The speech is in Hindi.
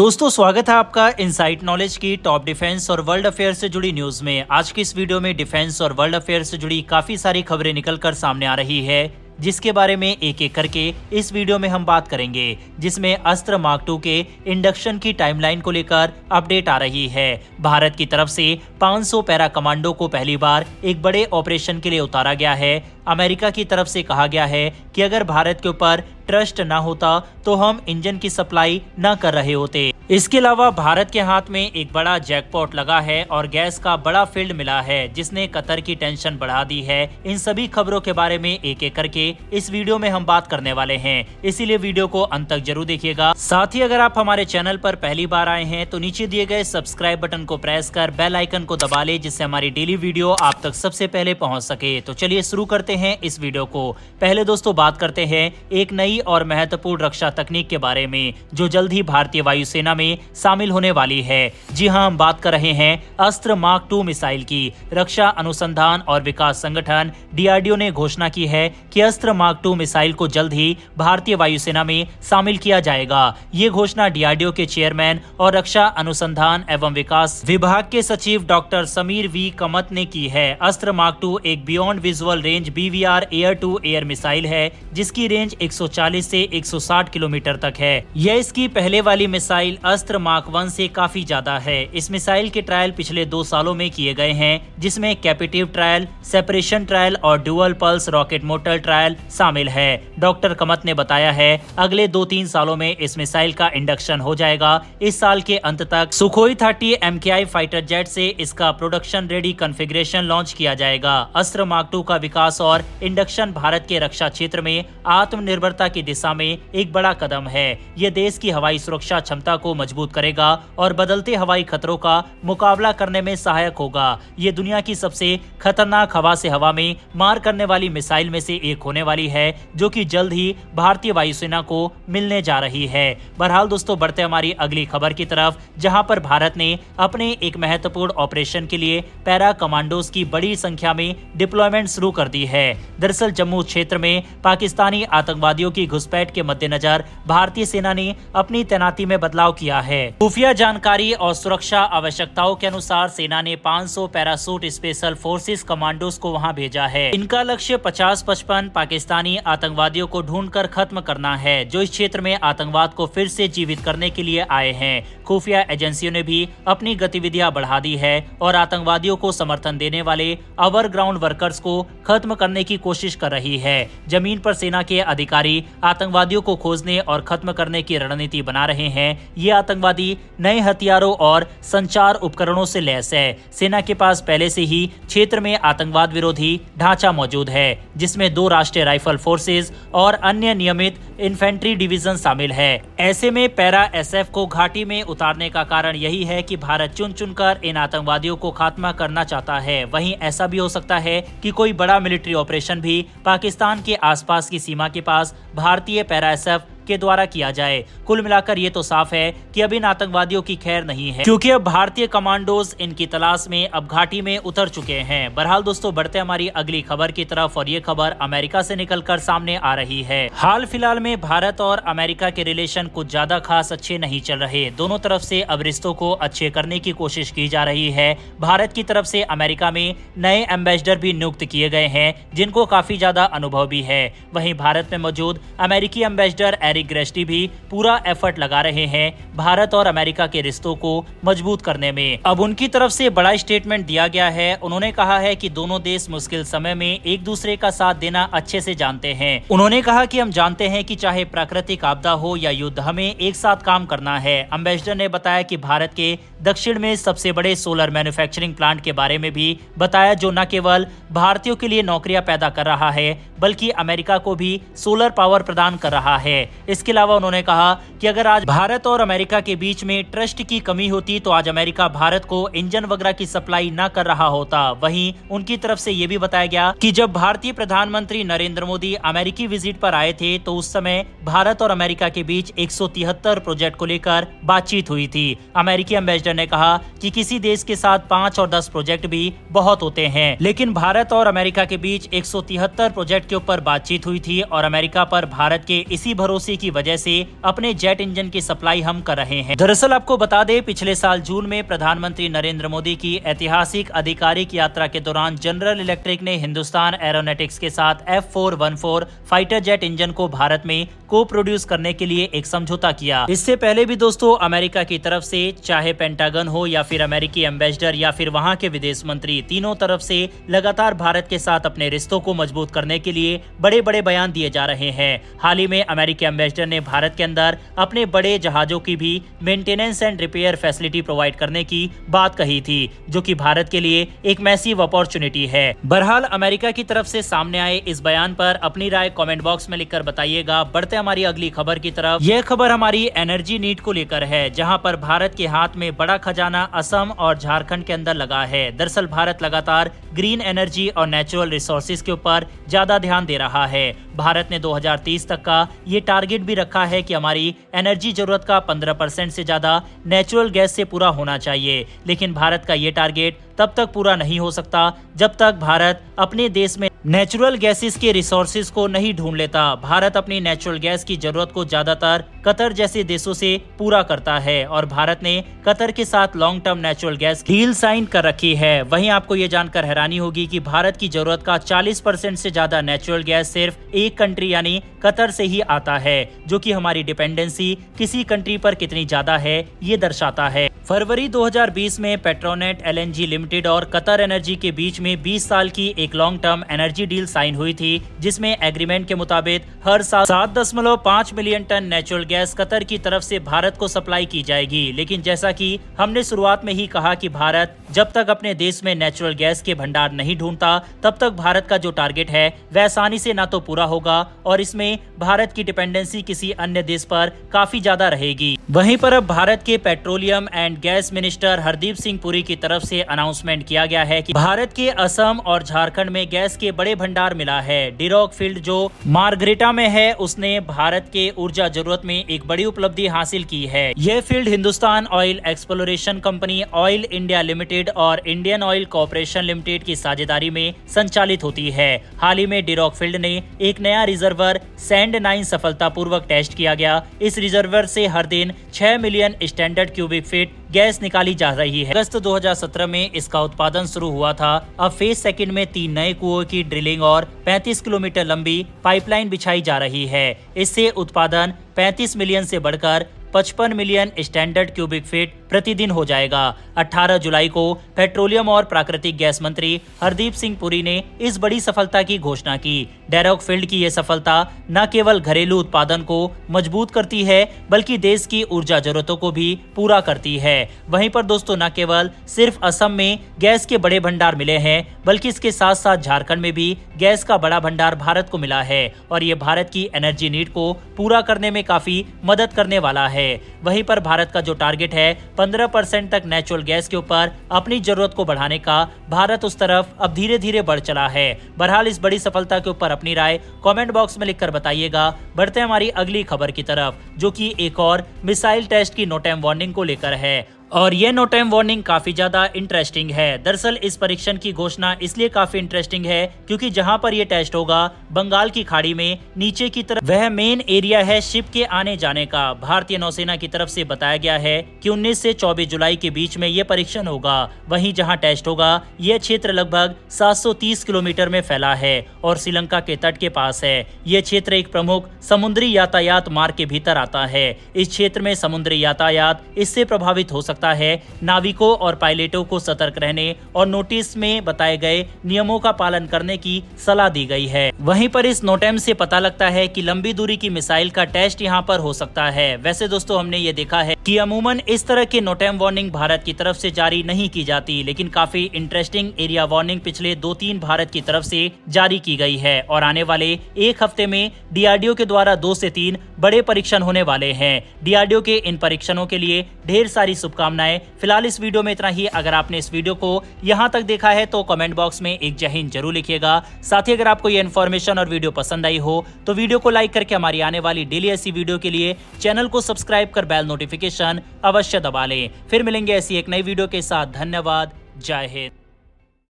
दोस्तों स्वागत है आपका इनसाइट नॉलेज की टॉप डिफेंस और वर्ल्ड अफेयर से जुड़ी न्यूज में। आज की इस वीडियो में डिफेंस और वर्ल्ड अफेयर से जुड़ी काफी सारी खबरें निकलकर सामने आ रही है, जिसके बारे में एक एक करके इस वीडियो में हम बात करेंगे, जिसमें अस्त्र मार्क 2 के इंडक्शन की टाइमलाइन को लेकर अपडेट आ रही है। भारत की तरफ से 500 पैरा कमांडो को पहली बार एक बड़े ऑपरेशन के लिए उतारा गया है। अमेरिका की तरफ से कहा गया है कि अगर भारत के ऊपर ट्रस्ट ना होता तो हम इंजन की सप्लाई न कर रहे होते। इसके अलावा भारत के हाथ में एक बड़ा जैकपॉट लगा है और गैस का बड़ा फील्ड मिला है, जिसने कतर की टेंशन बढ़ा दी है। इन सभी खबरों के बारे में एक एक करके इस वीडियो में हम बात करने वाले हैं, इसीलिए वीडियो को अंत तक जरूर देखिएगा। साथ ही अगर आप हमारे चैनल पर पहली बार आए हैं तो नीचे दिए गए सब्सक्राइब बटन को प्रेस कर बेल आइकन को दबा ले, जिससे हमारी डेली वीडियो आप तक सबसे पहले पहुंच सके। तो चलिए शुरू करते हैं इस वीडियो को। पहले दोस्तों बात करते हैं एक नई और महत्वपूर्ण रक्षा तकनीक के बारे में, जो जल्द ही भारतीय वायुसेना में शामिल होने वाली है। जी हां, हम बात कर रहे हैं अस्त्र मार्क 2 मिसाइल की। रक्षा अनुसंधान और विकास संगठन DRDO ने घोषणा की है कि अस्त्र मार्क 2 मिसाइल को जल्द ही भारतीय वायुसेना में शामिल किया जाएगा। ये घोषणा DRDO के चेयरमैन और रक्षा अनुसंधान एवं विकास विभाग के सचिव डॉक्टर समीर V कमत ने की है। अस्त्र मार्क 2 एक beyond visual range BVR air to air missile है, जिसकी रेंज 140 से 160 किलोमीटर तक है। यह इसकी पहले वाली मिसाइल अस्त्र मार्क 1 से काफी ज्यादा है। इस मिसाइल के ट्रायल पिछले 2 सालों में किए गए हैं, जिसमें कैपेटिव ट्रायल, सेपरेशन ट्रायल और dual pulse rocket motor trial शामिल है। डॉक्टर कमत ने बताया है अगले 2-3 सालों में इस मिसाइल का इंडक्शन हो जाएगा। इस साल के अंत तक सुखोई 30 MKI फाइटर जेट से इसका प्रोडक्शन रेडी कॉन्फ़िगरेशन लॉन्च किया जाएगा। अस्त्र मार्क 2 का विकास और इंडक्शन भारत के रक्षा क्षेत्र में आत्मनिर्भरता की दिशा में एक बड़ा कदम है। यह देश की हवाई सुरक्षा क्षमता को मजबूत करेगा और बदलते हवाई खतरों का मुकाबला करने में सहायक होगा। ये दुनिया की सबसे खतरनाक हवा से हवा में मार करने वाली मिसाइल में से एक होने वाली है, जो कि जल्द ही भारतीय वायुसेना को मिलने जा रही है। बहरहाल दोस्तों बढ़ते हमारी अगली खबर की तरफ, जहां पर भारत ने अपने एक महत्वपूर्ण ऑपरेशन के लिए पैरा कमांडोज की बड़ी संख्या में डिप्लॉयमेंट शुरू कर दी है। दरअसल जम्मू क्षेत्र में पाकिस्तानी आतंकवादियों की घुसपैठ के मद्देनजर भारतीय सेना ने अपनी तैनाती में बदलाव किया है। खुफिया जानकारी और सुरक्षा आवश्यकताओं के अनुसार सेना ने 500 पैरासूट स्पेशल फोर्सेस कमांडोज को वहां भेजा है। इनका लक्ष्य 50-55 पाकिस्तानी आतंकवादियों को ढूंढकर खत्म करना है, जो इस क्षेत्र में आतंकवाद को फिर से जीवित करने के लिए आए हैं। खुफिया एजेंसियों ने भी अपनी गतिविधियां बढ़ा दी है और आतंकवादियों को समर्थन देने वाले अवर ग्राउंड वर्कर्स को खत्म करने की कोशिश कर रही है। जमीन पर सेना के अधिकारी आतंकवादियों को खोजने और खत्म करने की रणनीति बना रहे हैं। ये आतंकवादी नए हथियारों और संचार उपकरणों से लैस है। सेना के पास पहले से ही क्षेत्र में आतंकवाद विरोधी ढांचा मौजूद है, जिसमें 2 राष्ट्रीय राइफल फोर्सेज और अन्य नियमित इन्फेंट्री डिवीजन शामिल है। ऐसे में पैरा SF को घाटी में उतारने का कारण यही है कि भारत चुन चुनकर इन आतंकवादियों को खात्मा करना चाहता है। वहीं ऐसा भी हो सकता है कि कोई बड़ा मिलिट्री ऑपरेशन भी पाकिस्तान के आसपास की सीमा के पास भारतीय पैरा SF के द्वारा किया जाए। कुल मिलाकर ये तो साफ है कि अब इन आतंकवादियों की खैर नहीं है, क्योंकि अब भारतीय कमांडोज इनकी तलाश में अब घाटी में उतर चुके हैं। बहरहाल दोस्तों बढ़ते हमारी अगली खबर की तरफ, और ये खबर अमेरिका से निकलकर सामने आ रही है। हाल फिलहाल में भारत और अमेरिका के रिलेशन कुछ ज्यादा खास अच्छे नहीं चल रहे। दोनों तरफ से अब रिश्तों को अच्छे करने की कोशिश की जा रही है। भारत की तरफ से अमेरिका में नए एम्बेसडर भी नियुक्त किए गए हैं, जिनको काफी ज्यादा अनुभव भी है। वहीं भारत में मौजूद अमेरिकी एम्बेसडर ग्रेस्टी भी पूरा एफर्ट लगा रहे हैं भारत और अमेरिका के रिश्तों को मजबूत करने में। अब उनकी तरफ से बड़ा स्टेटमेंट दिया गया है। उन्होंने कहा है कि दोनों देश मुश्किल समय में एक दूसरे का साथ देना अच्छे से जानते हैं। उन्होंने कहा कि हम जानते हैं कि चाहे प्राकृतिक आपदा हो या युद्ध, हमें एक साथ काम करना है। एम्बेसडर ने बताया कि भारत के दक्षिण में सबसे बड़े सोलर मैन्युफैक्चरिंग प्लांट के बारे में भी बताया, जो न केवल भारतीयों के लिए नौकरियां पैदा कर रहा है, बल्कि अमेरिका को भी सोलर पावर प्रदान कर रहा है। इसके अलावा उन्होंने कहा कि अगर आज भारत और अमेरिका के बीच में ट्रस्ट की कमी होती तो आज अमेरिका भारत को इंजन वगैरह की सप्लाई न कर रहा होता। वहीं उनकी तरफ से ये भी बताया गया कि जब भारतीय प्रधानमंत्री नरेंद्र मोदी अमेरिकी विजिट पर आए थे तो उस समय भारत और अमेरिका के बीच 173 प्रोजेक्ट को लेकर बातचीत हुई थी। अमेरिकी एम्बेसडर ने कहा कि किसी देश के साथ 5 और 10 प्रोजेक्ट भी बहुत होते हैं, लेकिन भारत और अमेरिका के बीच 173 प्रोजेक्ट के ऊपर बातचीत हुई थी और अमेरिका पर भारत के इसी भरोसे की वजह से अपने जेट इंजन की सप्लाई हम कर रहे हैं। दरअसल आपको बता दें, पिछले साल जून में प्रधानमंत्री नरेंद्र मोदी की ऐतिहासिक आधिकारिक यात्रा के दौरान जनरल इलेक्ट्रिक ने हिंदुस्तान एरोनॉटिक्स के साथ F414 फाइटर जेट इंजन को भारत में को प्रोड्यूस करने के लिए एक समझौता किया। इससे पहले भी दोस्तों अमेरिका की तरफ से, चाहे पेंटागन हो या फिर अमेरिकी एम्बेसडर या फिर वहां के विदेश मंत्री, तीनों तरफ से लगातार भारत के साथ अपने रिश्तों को मजबूत करने के लिए बड़े बड़े बयान दिए जा रहे हैं। हाल ही में अमेरिकी एम्बेसडर ने भारत के अंदर अपने बड़े जहाजों की भी maintenance and repair facility provide करने की बात कही थी, जो कि भारत के लिए एक मैसिव अपॉर्चुनिटी है। बहरहाल अमेरिका की तरफ से सामने आए इस बयान पर अपनी राय कमेंट बॉक्स में लिखकर बताइएगा। बढ़ते हमारी अगली खबर की तरफ। यह खबर हमारी एनर्जी नीड को लेकर है, जहां पर भारत के हाथ में बड़ा खजाना असम और झारखंड के अंदर लगा है। दरअसल भारत लगातार ग्रीन एनर्जी और नेचुरल रिसोर्सेज के ऊपर ज्यादा ध्यान दे रहा है। भारत ने 2030 तक का ये टारगेट भी रखा है कि हमारी एनर्जी जरूरत का 15% से ज्यादा नेचुरल गैस से पूरा होना चाहिए। लेकिन भारत का ये टारगेट तब तक पूरा नहीं हो सकता जब तक भारत अपने देश में नेचुरल गैसेस के रिसोर्सेज को नहीं ढूंढ लेता। भारत अपनी नेचुरल गैस की जरूरत को ज्यादातर कतर जैसे देशों से पूरा करता है और भारत ने कतर के साथ long term natural gas deal sign कर रखी है। वहीं आपको ये जानकर हैरानी होगी कि भारत की जरूरत का 40% से ज्यादा नेचुरल गैस सिर्फ एक कंट्री यानी कतर से ही आता है, जो कि हमारी डिपेंडेंसी किसी कंट्री पर कितनी ज्यादा है ये दर्शाता है। फरवरी 2020 में पेट्रोनेट LNG लिमिटेड और कतर एनर्जी के बीच में 20 साल की एक long term energy deal sign हुई थी, जिसमें एग्रीमेंट के मुताबिक हर साल 7.5 million ton natural gas Qatar की तरफ से भारत को सप्लाई की जाएगी। लेकिन जैसा कि हमने शुरुआत में ही कहा कि भारत जब तक अपने देश में नेचुरल गैस के भंडार नहीं ढूंढता तब तक भारत का जो टारगेट है वह आसानी से ना तो पूरा होगा और इसमें भारत की डिपेंडेंसी किसी अन्य देश पर काफी ज्यादा रहेगी। वहीं पर अब भारत के petroleum and gas minister Hardeep Singh Puri की तरफ से अनाउंसमेंट किया गया है कि भारत के असम और झारखंड में गैस के बड़े भंडार मिला है। डिरॉक फील्ड जो मार्गरेटा में है उसने भारत के ऊर्जा जरूरत में एक बड़ी उपलब्धि हासिल की है। यह field Hindustan oil exploration company, oil India limited और इंडियन ऑयल कॉर्पोरेशन लिमिटेड की साझेदारी में संचालित होती है। हाल ही में डिरॉक फील्ड ने एक नया रिजर्वर सैंड 9 सफलतापूर्वक टेस्ट किया गया। इस रिजर्वर से हर दिन 6 million standard cubic feet gas निकाली जा रही है। अगस्त 2017 में इसका उत्पादन शुरू हुआ था। अब फेज सेकंड में 3 नए कुओं की ड्रिलिंग और 35 किलोमीटर लंबी पाइपलाइन बिछाई जा रही है। इससे उत्पादन 35 मिलियन से बढ़कर 55 मिलियन स्टैंडर्ड क्यूबिक फीट प्रतिदिन हो जाएगा। 18 जुलाई को पेट्रोलियम और प्राकृतिक गैस मंत्री हरदीप सिंह पुरी ने इस बड़ी सफलता की घोषणा की। डेरोक फील्ड की यह सफलता न केवल घरेलू उत्पादन को मजबूत करती है बल्कि देश की ऊर्जा जरूरतों को भी पूरा करती है। वहीं पर दोस्तों न केवल सिर्फ असम में गैस के बड़े भंडार मिले हैं बल्कि इसके साथ साथ झारखंड में भी गैस का बड़ा भंडार भारत को मिला है और ये भारत की एनर्जी नीड को पूरा करने में काफी मदद करने वाला है। वहीं पर भारत का जो टारगेट है 15% तक नेचुरल गैस के ऊपर अपनी जरूरत को बढ़ाने का, भारत उस तरफ अब धीरे धीरे बढ़ चला है। बहरहाल इस बड़ी सफलता के ऊपर अपनी राय कमेंट बॉक्स में लिखकर बताइएगा। बढ़ते हैं हमारी अगली खबर की तरफ, जो कि एक और मिसाइल टेस्ट की नो टाइम वार्निंग को लेकर है और ये नो टाइम वार्निंग काफी ज्यादा इंटरेस्टिंग है। दरअसल इस परीक्षण की घोषणा इसलिए काफी इंटरेस्टिंग है क्योंकि जहां पर ये टेस्ट होगा बंगाल की खाड़ी में नीचे की तरफ वह मेन एरिया है शिप के आने जाने का। भारतीय नौसेना की तरफ से बताया गया है कि 19 से 24 जुलाई के बीच में ये परीक्षण होगा। वहीं जहां टेस्ट होगा यह क्षेत्र लगभग 730 किलोमीटर में फैला है और श्रीलंका के तट के पास है। यह क्षेत्र एक प्रमुख समुद्री यातायात मार्ग के भीतर आता है। इस क्षेत्र में समुद्री यातायात इससे प्रभावित हो सकता है। नाविकों और पायलटों को सतर्क रहने और नोटिस में बताए गए नियमों का पालन करने की सलाह दी गई है। वहीं पर इस नोटेम से पता लगता है कि लंबी दूरी की मिसाइल का टेस्ट यहां पर हो सकता है। वैसे दोस्तों हमने ये देखा है कि अमूमन इस तरह के नोटेम वार्निंग भारत की तरफ से जारी नहीं की जाती, लेकिन काफी इंटरेस्टिंग एरिया वार्निंग पिछले 2-3 भारत की तरफ से जारी की गई है और आने वाले एक हफ्ते में DRDO के द्वारा 2 से 3 बड़े परीक्षण होने वाले हैं। DRDO के इन परीक्षणों के लिए ढेर सारी शुभकामनाएं। फिलहाल इस वीडियो में इतना ही। अगर आपने इस वीडियो को यहां तक देखा है तो कमेंट बॉक्स में एक जय हिंद जरूर लिखिएगा। साथ ही अगर आपको ये इन्फॉर्मेशन और वीडियो पसंद आई हो तो वीडियो को लाइक करके हमारी आने वाली डेली ऐसी वीडियो के लिए चैनल को सब्सक्राइब कर बेल नोटिफिकेशन अवश्य दबा लें। फिर मिलेंगे ऐसी एक नई वीडियो के साथ। धन्यवाद। जय हिंद।